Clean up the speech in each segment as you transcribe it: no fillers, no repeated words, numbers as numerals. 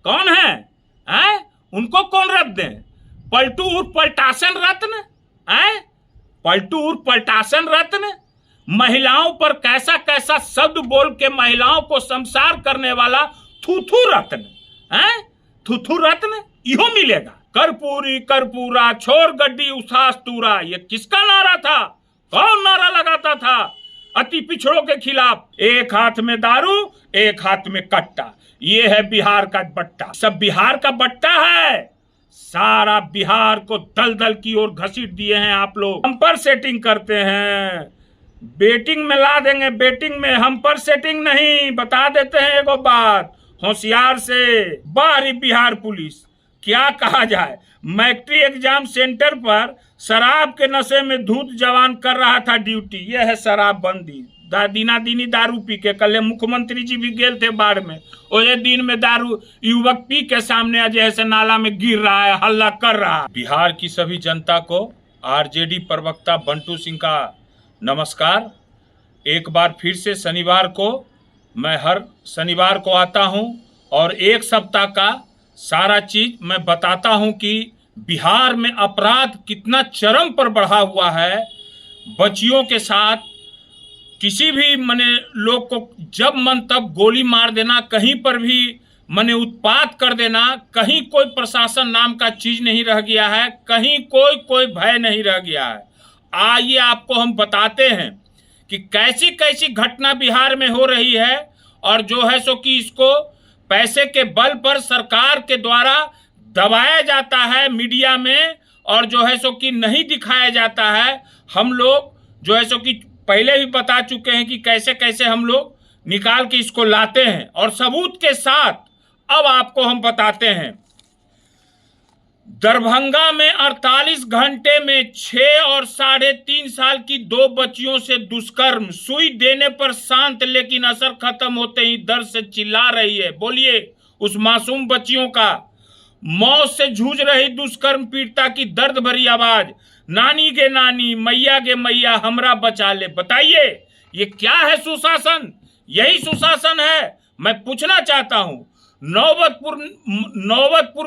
कौन है? हैं? उनको कौन रद्द दें? पलटू उर्फ पलटासन रत्न, हैं? पलटू उर्फ पलटासन रत्न, महिलाओं पर कैसा कैसा शब्द बोल के महिलाओं को संसार करने वाला थूथू रत्न, हैं? थूथू रत्न इहो मिलेगा। कर्पूरी कर्पूरा छोड़ गड्डी उसास तूरा, ये किसका नारा था? कौन नारा लगाता था अति पिछड़ों के खिलाफ? एक हाथ में दारू, एक हाथ में कट्टा, ये है बिहार का बट्टा। सब बिहार का बट्टा है, सारा बिहार को दलदल की ओर घसीट दिए हैं आप लोग। हम पर सेटिंग करते हैं, बेटिंग में ला देंगे, बेटिंग में हम पर सेटिंग नहीं। बता देते हैं एगो बात होशियार से, बाहरी बिहार पुलिस, क्या कहा जाए। मैट्रिक एग्जाम सेंटर पर शराब के नशे में धूत जवान कर रहा था ड्यूटी। यह है शराबबंदी, दीना दीनी दारू पी के। कल मुख्यमंत्री जी भी गेल थे बाढ़ में, ओजे दिन में दारू युवक पी के सामने जैसे नाला में गिर रहा है, हल्ला कर रहा है। बिहार की सभी जनता को आरजेडी प्रवक्ता बंटू सिंह का नमस्कार। एक बार फिर से शनिवार को, मैं हर शनिवार को आता हूं और एक सप्ताह का सारा चीज मैं बताता हूं कि बिहार में अपराध कितना चरम पर बढ़ा हुआ है। बच्चियों के साथ किसी भी मने लोग को जब मन तब गोली मार देना, कहीं पर भी मने उत्पात कर देना, कहीं कोई प्रशासन नाम का चीज नहीं रह गया है, कहीं कोई भय नहीं रह गया है। आइए आपको हम बताते हैं कि कैसी कैसी घटना बिहार में हो रही है, और जो है सो कि इसको पैसे के बल पर सरकार के द्वारा दबाया जाता है मीडिया में, और जो है सो कि नहीं दिखाया जाता है। हम लोग जो है सो कि पहले भी बता चुके हैं कि कैसे कैसे हम लोग निकाल के इसको लाते हैं, और सबूत के साथ अब आपको हम बताते हैं। दरभंगा में 48 घंटे में 6 और 3.5 साल की 2 बच्चियों से दुष्कर्म, सुई देने पर शांत, लेकिन असर खत्म होते ही दर्द से चिल्ला रही है। बोलिए, उस मासूम बच्चियों का मौत से जूझ रही दुष्कर्म पीड़िता की दर्द भरी आवाज, नानी गे नानी, मैया गे मैया, हमरा बचा ले। बताइए, ये क्या है सुशासन? यही सुशासन है? मैं पूछना चाहता हूं। नौबतपुर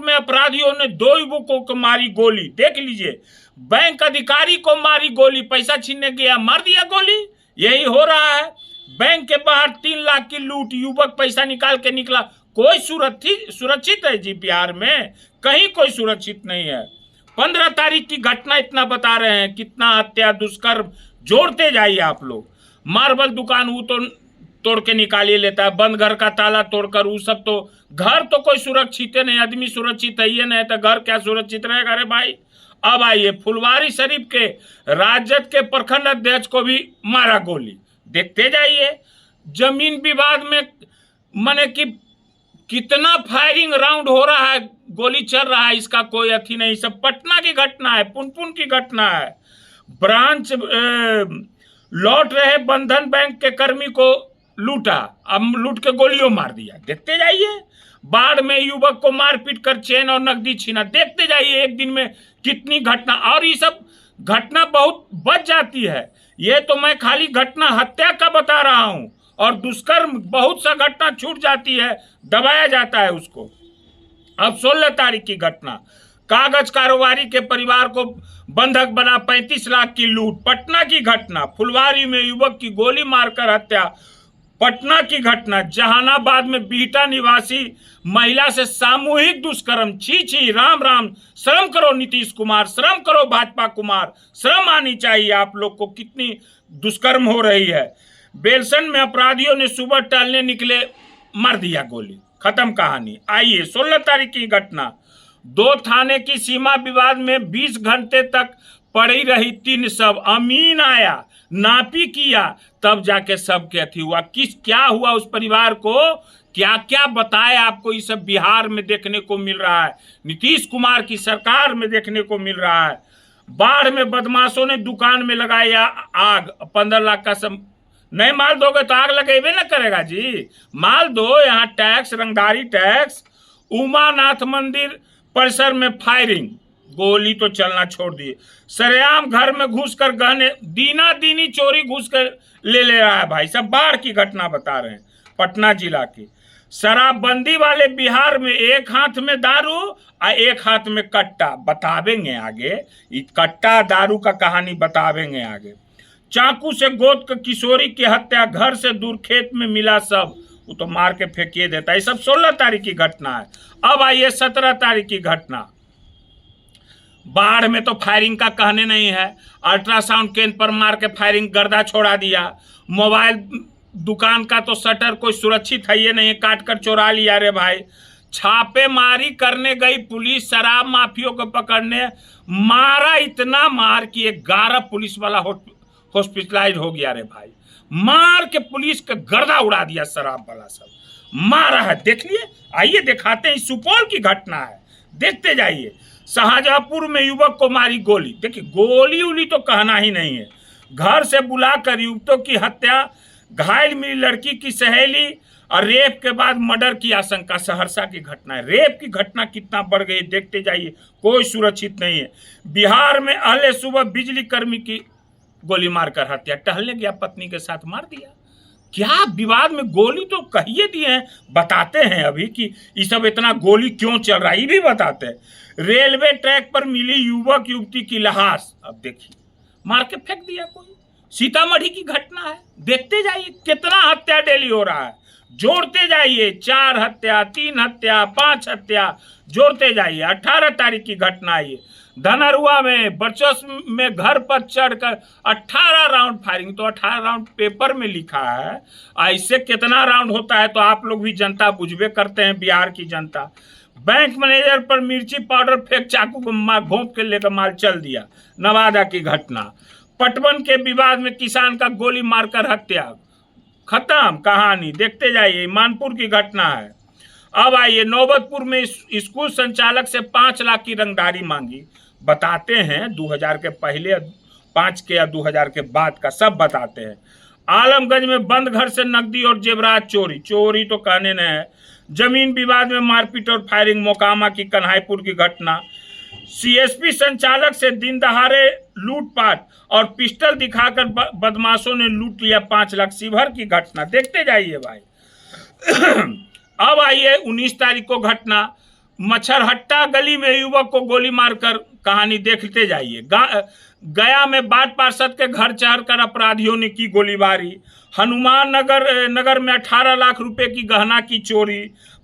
में अपराधियों ने 2 युवकों को मारी गोली। देख लीजिए, बैंक अधिकारी को मारी गोली, पैसा छीनने गया, मार दिया गोली। यही हो रहा है। बैंक के बाहर 3 लाख की लूट, युवक पैसा निकाल के निकला। कोई सुरक्षित है जी बिहार में? कहीं कोई सुरक्षित नहीं है। 15 तारीख की घटना इतना बता रहे हैं, कितना हत्या दुष्कर्म, जोड़ते जाइए आप लोग। मार्बल दुकान वो तो तोड़ के निकालिए लेता है, बंद घर का ताला तोड़कर, वो सब तो घर तो कोई सुरक्षित नहीं, आदमी सुरक्षित है ही नहीं, तो घर क्या सुरक्षित रहेगा रे भाई। अब आइए, फुलवारी शरीफ के राजद के प्रखंड अध्यक्ष को भी मारा गोली। देखते जाइए, जमीन विवाद में माने कि कितना फायरिंग राउंड हो रहा है, गोली चल रहा है, इसका कोई अथी नहीं। सब पटना की घटना है, पुनपुन की घटना है। ब्रांच लौट रहे बंधन बैंक के कर्मी को लूटा, अब लूट के गोलियों मार दिया। देखते जाइए, बाढ़ में युवक को मारपीट कर चेन और नकदी छीना। देखते जाइए, एक दिन में कितनी घटना, और ये सब घटना बहुत बच जाती है। ये तो मैं खाली घटना हत्या का बता रहा हूं, और दुष्कर्म बहुत सा घटना छूट जाती है, दबाया जाता है उसको। अब 16 तारीख की घटना, कागज कारोबारी के परिवार को बंधक बना 35 लाख की लूट। पटना की घटना, फुलवारी में युवक की गोली मारकर हत्या। पटना की घटना, जहानाबाद में बिहटा निवासी महिला से सामूहिक दुष्कर्म। छी छी, राम राम, शर्म करो नीतीश कुमार, शर्म करो भाजपा कुमार, शर्म आनी चाहिए आप लोग को, कितनी दुष्कर्म हो रही है। बेलसन में अपराधियों ने सुबह टहलने निकले, मार दिया गोली, खत्म कहानी। आइए, 16 तारीख की घटना, 2 थाने की सीमा विवाद में 20 घंटे तक पड़ी रही 3 शव। अमीन आया, नापी किया, तब जाके सब के अथी हुआ। क्या हुआ उस परिवार को, क्या क्या बताए आपको। ये सब बिहार में देखने को मिल रहा है, नीतीश कुमार की सरकार में देखने को मिल रहा है। बाढ़ में बदमाशों ने दुकान में लगाया आग, 15 लाख का सब। नहीं माल दोगे तो आग लगेबे ना करेगा जी, माल दो। यहाँ टैक्स, रंगदारी टैक्स। उमानाथ मंदिर परिसर में फायरिंग, गोली तो चलना छोड़ दिए। सरेआम घर में घुसकर गहने, दीना दीनी चोरी घुस कर ले रहा है भाई। सब बाढ़ की घटना बता रहे हैं, पटना जिला की। शराबबंदी वाले बिहार में एक हाथ में दारू और एक हाथ में कट्टा, बतावेंगे आगे। ये कट्टा दारू का कहानी बतावेंगे आगे। चाकू से गोद के किशोरी की हत्या, घर से दूर खेत में मिला सब, वो तो मार के फेंकिए देता है। ये सब 16 तारीख की घटना है। अब आइए 17 तारीख की घटना। बाढ़ में तो फायरिंग का कहने नहीं है, अल्ट्रासाउंड केंद्र पर मार के फायरिंग गर्दा छोड़ा दिया। मोबाइल दुकान का तो शटर कोई सुरक्षित है ये नहीं, काट कर चोरा लिया रे भाई। छापेमारी करने गई पुलिस शराब माफियों को पकड़ने, मारा इतना मार कि 11 पुलिस वाला हॉस्पिटलाइज हो गया रे भाई। मार के पुलिस का गर्दा उड़ा दिया, शराब वाला सब मारा है। देख लिए, आइए दिखाते हैं। सुपौल की घटना है, देखते जाइए। शाहजहांपुर में युवक को मारी गोली। देखिए, गोली उली तो कहना ही नहीं है। घर से बुलाकर युवकों की हत्या, घायल मिली लड़की की सहेली और रेप के बाद मर्डर की आशंका। सहरसा की घटना है। रेप की घटना कितना बढ़ गई, देखते जाइए। कोई सुरक्षित नहीं है। बिहार में अहले सुबह बिजली कर्मी की गोली मारकर हत्या, टहलने गया पत्नी के साथ मार दिया। क्या विवाद में गोली तो कहिए दिए हैं, बताते हैं अभी कि ये सब इतना गोली क्यों चल रहा है, ये भी बताते हैं। रेलवे ट्रैक पर मिली युवक युवती की लाश, अब देखिए मार के फेंक दिया कोई। सीतामढ़ी की घटना है, देखते जाइए कितना हत्या डेली हो रहा है। जोड़ते जाइए, 4 हत्या, 3 हत्या, 5 हत्या, जोड़ते जाइए। 18 तारीख की घटना है ये। धनरुआ में वर्चस्व में घर पर चढ़कर 18 राउंड फायरिंग। तो 18 राउंड पेपर में लिखा है, ऐसे कितना राउंड होता है तो आप लोग भी जनता बुझबे करते हैं, बिहार की जनता। बैंक मैनेजर पर मिर्ची पाउडर फेंक चाकू को घोंप के लेकर माल चल दिया। नवादा की घटना। पटवन के विवाद में किसान का गोली मारकर हत्या, खत्म कहानी। देखते जाइए। मानपुर की घटना है। अब आइए, नौबतपुर में स्कूल संचालक से 5 लाख की रंगदारी मांगी। बताते हैं 2000 के पहले, 5 के या 2000 के बाद का सब बताते हैं। आलमगंज में बंद घर से नकदी और जेवरात चोरी, चोरी तो कहने न है। जमीन विवाद में मारपीट और फायरिंग। मोकामा की कन्हाईपुर की घटना। सीएसपी संचालक से दिन दहाड़े लूटपाट और पिस्टल दिखाकर बदमाशों ने लूट लिया 5 लाख। शिवहर की घटना, देखते जाइए भाई। अब आइए 19 तारीख को घटना। मच्छरहट्टा गली में युवक को गोली मारकर, कहानी देखते जाइए। गया में वार्ड पार्षद के घर चढ़कर अपराधियों ने की गोलीबारी। हनुमान नगर में 18 लाख रुपए की गहना की चोरी।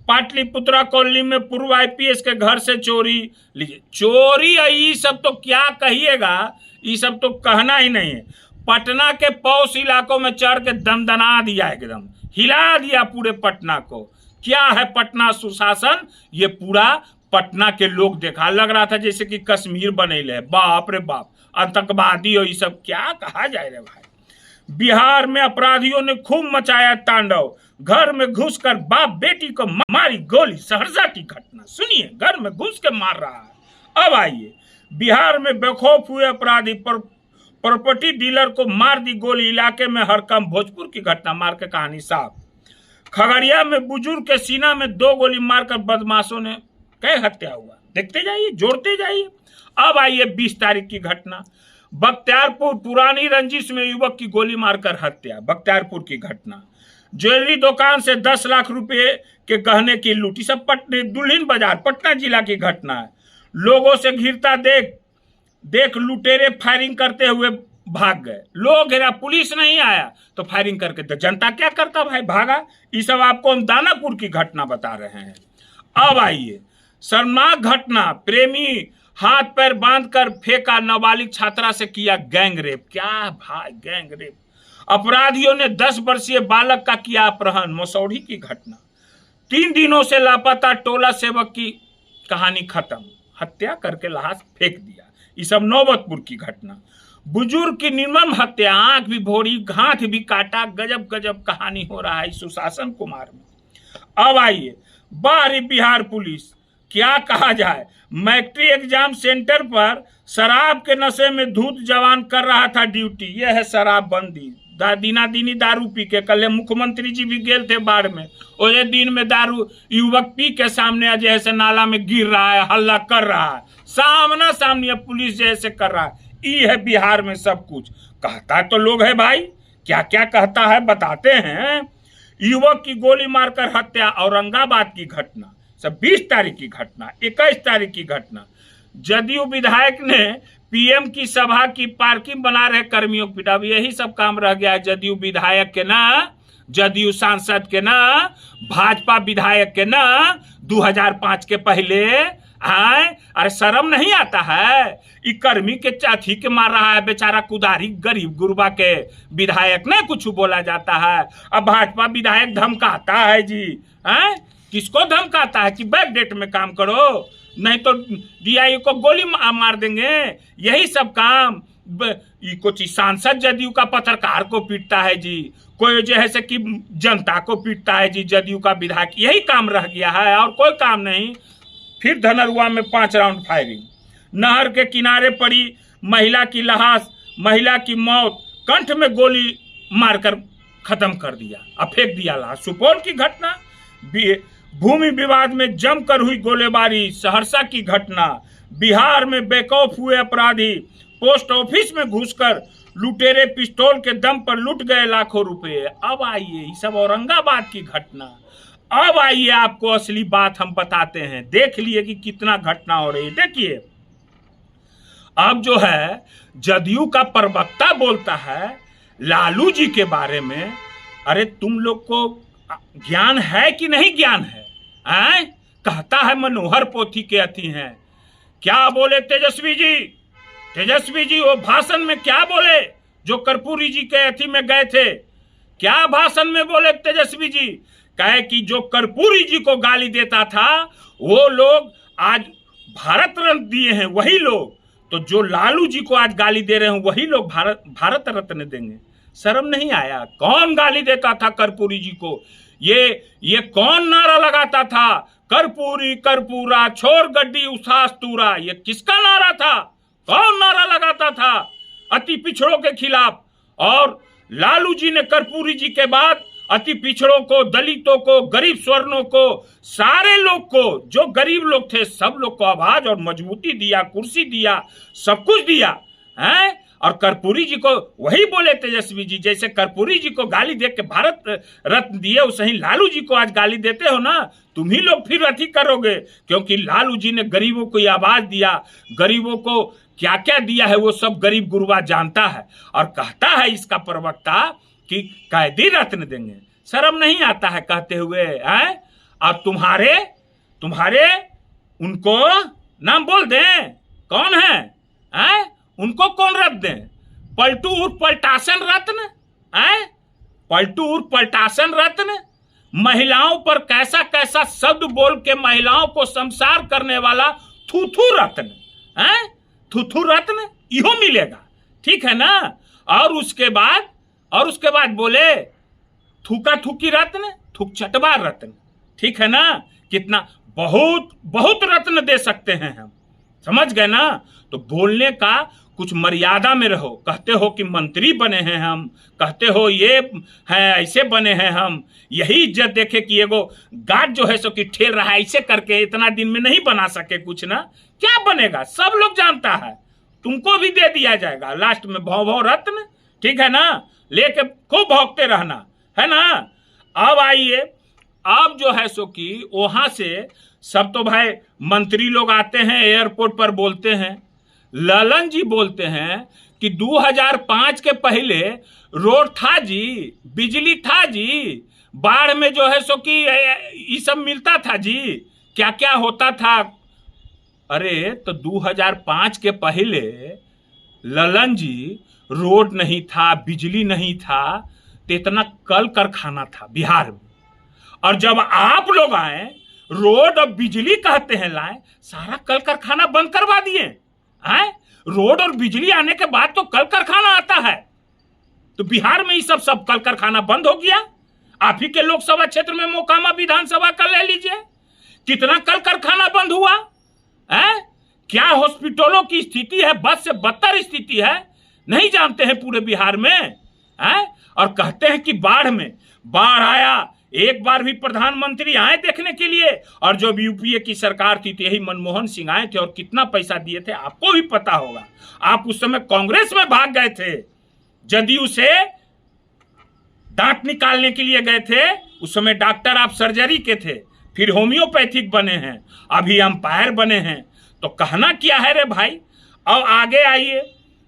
पाटलिपुत्रा कॉलोनी में पूर्व आईपीएस के घर से चोरी। लीजिए, चोरी ये सब तो क्या कहिएगा, ये सब तो कहना ही नहीं है। पटना के पौष इलाकों में चढ़ के दमदना दिया, एकदम हिला दिया पूरे पटना को। क्या है पटना सुशासन, ये पूरा पटना के लोग देखा, लग रहा था जैसे कि कश्मीर बनेले। बाप रे बाप, आतंकवादी और ये सब क्या कहा जाए रे भाई। बिहार में अपराधियों ने खूब मचाया तांडव। घर में घुसकर बाप बेटी को मारी गोली। सहरसा की घटना सुनिए, घर में घुस के मार रहा है। अब आइए, बिहार में बेखौफ हुए अपराधी प्रॉपर्टी डीलर को मार दी गोली। इलाके में हड़कंप। भोजपुर की घटना, मार के कहानी साफ। खगड़िया में बुजुर्ग के सीना में 2 गोली मारकर बदमाशों ने कई हत्या हुआ। देखते जाइए, जोड़ते जाइए। अब आइए 20 तारीख की घटना। बख्तियारपुर पुरानी रंजिश में युवक की गोली मारकर हत्या। बख्तियारपुर की घटना। ज्वेलरी दुकान से 10 लाख रुपए के गहने की लूट। सब दुल्हिन बाजार पटना जिला की घटना है। लोगों से घिरता देख लुटेरे फायरिंग करते हुए भाग गए। लोग घेरा, पुलिस नहीं आया तो फायरिंग करके, तो जनता क्या करता भाई, भागा। ये सब आपको हम दानापुर की घटना बता रहे हैं। अब आइए, शर्मनाक घटना। प्रेमी हाथ पैर बांधकर फेंका, नाबालिग छात्रा से किया गैंग रेप। क्या भाई, गैंग रेप। अपराधियों ने 10 वर्षीय बालक का किया अपहरण। मसौढ़ी की घटना। 3 दिनों से लापता टोला सेवक की कहानी खत्म, हत्या करके लाश फेंक दिया। ये सब नौबतपुर की घटना। बुजुर्ग की निर्मम हत्या, आंख भी भोरी, हाथ भी काटा। गजब गजब कहानी हो रहा है सुशासन कुमार में। अब आइए, बाहरी बिहार पुलिस, क्या कहा जाए। मैट्रिक एग्जाम सेंटर पर शराब के नशे में धूत जवान कर रहा था ड्यूटी। यह है शराबबंदी। दीना दीनी दारू पी के, कल मुख्यमंत्री जी भी गए थे बाढ़ में, और दिन में दारू युवक पी के सामने जैसे नाला में गिर रहा है, हल्ला कर रहा है, सामना सामने पुलिस जैसे कर रहा है। ये है बिहार में सब कुछ। कहता तो लोग है भाई, क्या क्या कहता है बताते हैं। युवक की गोली मारकर हत्या, औरंगाबाद की घटना, सब 20 तारीख की घटना, 21 तारीख की घटना। जदयू विधायक ने पीएम की सभा की पार्किंग बना रहे कर्मियों को पिटा, यही सब काम रह गया है जदयू विधायक के ना, जदयू सांसद के ना, भाजपा विधायक के ना 2005 के पहले। अरे शर्म नहीं आता है? ई कर्मी के चाथी के मार रहा है बेचारा कुदारी गरीब गुरबा के विधायक ने कुछ बोला जाता है। अब भाजपा विधायक धमकाता है जी, हैं? किसको धमकाता है कि बैक डेट में काम करो, नहीं तो डीआई को गोली मार देंगे। यही सब काम कुछ सांसद जदयू का पत्रकार को पीटता है जी, कोई जैसे कि जनता को पीटता है जी जदयू का विधायक, यही काम रह गया है और कोई काम नहीं। फिर धनरुआ में 5 राउंड फायरिंग, नहर के किनारे पड़ी महिला की लाश, महिला की मौत, कंठ में गोली मारकर खत्म कर दिया, अब फेंक दिया लाश। सुपौल की घटना, भूमि विवाद में जमकर हुई गोलीबारी, सहरसा की घटना, बिहार में बेखौफ हुए अपराधी, पोस्ट ऑफिस में घुसकर लुटेरे पिस्तौल के दम पर लूट गए लाखों रुपए। अब आइए, ये सब औरंगाबाद की घटना। अब आइए आपको असली बात हम बताते हैं, देख लिए कि कितना घटना हो रही है। देखिए अब जो है जदयू का प्रवक्ता बोलता है लालू जी के बारे में। अरे तुम लोग को ज्ञान है कि नहीं ज्ञान है? कहता है मनोहर पोथी के अति हैं। क्या बोले तेजस्वी जी? तेजस्वी जी वो भाषण में क्या बोले जो कर्पूरी जी के अति में गए थे? क्या भाषण में बोले तेजस्वी जी? कहे कि जो कर्पूरी जी को गाली देता था वो लोग आज भारत रत्न दिए हैं वही लोग, तो जो लालू जी को आज गाली दे रहे हैं वही लोग भारत रत्न देंगे। शर्म नहीं आया? कौन गाली देता था कर्पूरी जी को? ये कौन नारा लगाता था? कर्पूरी कर्पूरा छोड़ गड्डी उसास तूरा, ये किसका नारा था? कौन नारा लगाता था अति पिछड़ों के खिलाफ? और लालू जी ने कर्पूरी जी के बाद अति पिछड़ों को, दलितों को, गरीब स्वर्णों को, सारे लोग को, जो गरीब लोग थे सब लोग को आवाज और मजबूती दिया, कुर्सी दिया, सब कुछ दिया हैं। और कर्पूरी जी को वही बोले तेजस्वी जी, जैसे कर्पूरी जी को गाली देख के भारत रत्न दिए वैसे ही लालू जी को आज गाली देते हो ना, तुम ही लोग फिर अति करोगे, क्योंकि लालू जी ने गरीबों को आवाज दिया, गरीबों को क्या क्या दिया है वो सब गरीब गुरबा जानता है। और कहता है इसका प्रवक्ता कि कैदी रत्न देंगे। शर्म नहीं आता है कहते हुए? हैं? और तुम्हारे उनको नाम बोल दें कौन है? हैं? उनको कौन रत्न दें? पलटू उर्फ पलटासन रत्न, हैं? पलटू उर्फ पलटासन रत्न, महिलाओं पर कैसा कैसा शब्द बोल के महिलाओं को संसार करने वाला थूथू रत्न, हैं? थूथू रत्न इहो मिलेगा, ठीक है ना? और उसके बाद बोले थूका थूकी रत्न, थूक चटवा रत्न, ठीक है ना? कितना बहुत रत्न दे सकते हैं हम, समझ गए ना? तो बोलने का कुछ मर्यादा में रहो। कहते हो कि मंत्री बने हैं हम, कहते हो ये है ऐसे बने हैं हम, यही इज्जत देखे कि एगो गार्ड जो है सो कि ठेल रहा है ऐसे करके, इतना दिन में नहीं बना सके कुछ ना, क्या बनेगा सब लोग जानता है। तुमको भी दे दिया जाएगा लास्ट में भौ रत्न, ठीक है ना? लेके खूब भौंकते रहना, है ना? अब आइए, अब जो है सो कि वहां से सब तो भाई मंत्री लोग आते हैं एयरपोर्ट पर बोलते हैं। ललन जी बोलते हैं कि 2005 के पहले रोड था जी, बिजली था जी, बाढ़ में जो है सो कि ये सब मिलता था जी, क्या क्या होता था। अरे तो 2005 के पहले ललन जी रोड नहीं था, बिजली नहीं था, तो इतना कल कारखाना था बिहार में। और जब आप लोग आए रोड और बिजली कहते हैं लाए, सारा कल कारखाना बंद करवा दिए हैं। रोड और बिजली आने के बाद तो कल कारखाना आता है, तो बिहार में ये सब कल कारखाना बंद हो गया। आप ही के लोकसभा क्षेत्र में मोकामा विधानसभा का ले लीजिए, कितना कल कारखाना बंद हुआ है। क्या हॉस्पिटलों की स्थिति है, बस से बदतर स्थिति है, नहीं जानते हैं पूरे बिहार में है। और कहते हैं कि बाढ़ आया, एक बार भी प्रधानमंत्री आए देखने के लिए। और जब यूपीए की सरकार थी तो यही मनमोहन सिंह आए थे और कितना पैसा दिए थे आपको भी पता होगा। आप उस समय कांग्रेस में भाग गए थे, जदयू से दांत निकालने के लिए गए थे, उस समय डॉक्टर आप सर्जरी के थे, फिर होम्योपैथिक बने हैं, अभी अंपायर बने हैं। तो कहना क्या है रे भाई। अब आगे आइए,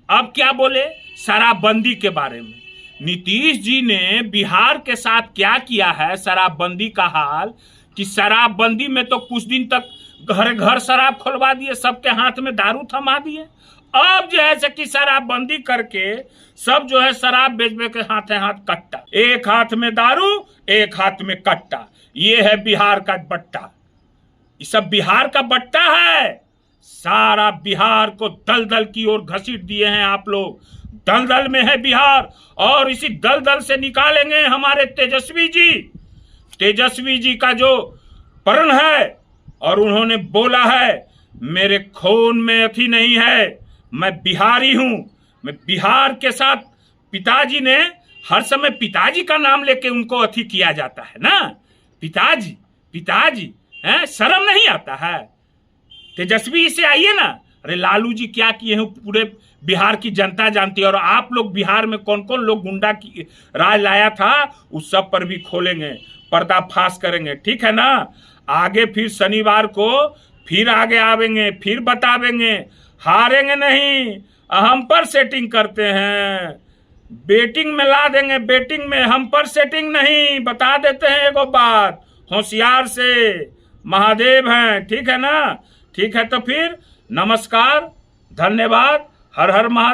अब क्या बोले शराबबंदी के बारे में। नीतीश जी ने बिहार के साथ क्या किया है शराबबंदी का हाल, कि शराबबंदी में तो कुछ दिन तक घर घर शराब खुलवा दिए, सबके हाथ में दारू थमा दिए। अब जो है कि शराबबंदी करके सब जो है शराब बेचने के हाथ है हाथ कट्टा, एक हाथ में दारू एक हाथ में कट्टा। ये है बिहार का बट्टा, ये सब बिहार का बट्टा है। सारा बिहार को दलदल की ओर घसीट दिए हैं आप लोग, दलदल में है बिहार, और इसी दलदल से निकालेंगे हमारे तेजस्वी जी। तेजस्वी जी का जो प्रण है, और उन्होंने बोला है मेरे खून में अथी नहीं है, मैं बिहारी हूं, मैं बिहार के साथ। पिताजी ने हर समय पिताजी का नाम लेके उनको अथी किया जाता है ना, पिताजी पिताजी, हैं, शर्म नहीं आता है। तेजस्वी से आइए ना, अरे लालू जी क्या किए हैं पूरे बिहार की जनता जानती है। और आप लोग बिहार में कौन कौन लोग गुंडा की राज लाया था, उस सब पर भी खोलेंगे, पर्दाफाश करेंगे, ठीक है ना। आगे फिर शनिवार को फिर आगे आवेंगे, फिर बतावेंगे, हारेंगे नहीं। हम पर सेटिंग करते हैं, बेटिंग में ला देंगे, बेटिंग में हम पर सेटिंग नहीं। बता देते हैं एगो बात होशियार से, महादेव हैं, ठीक है ना। ठीक है तो फिर नमस्कार, धन्यवाद, हर हर महादेव।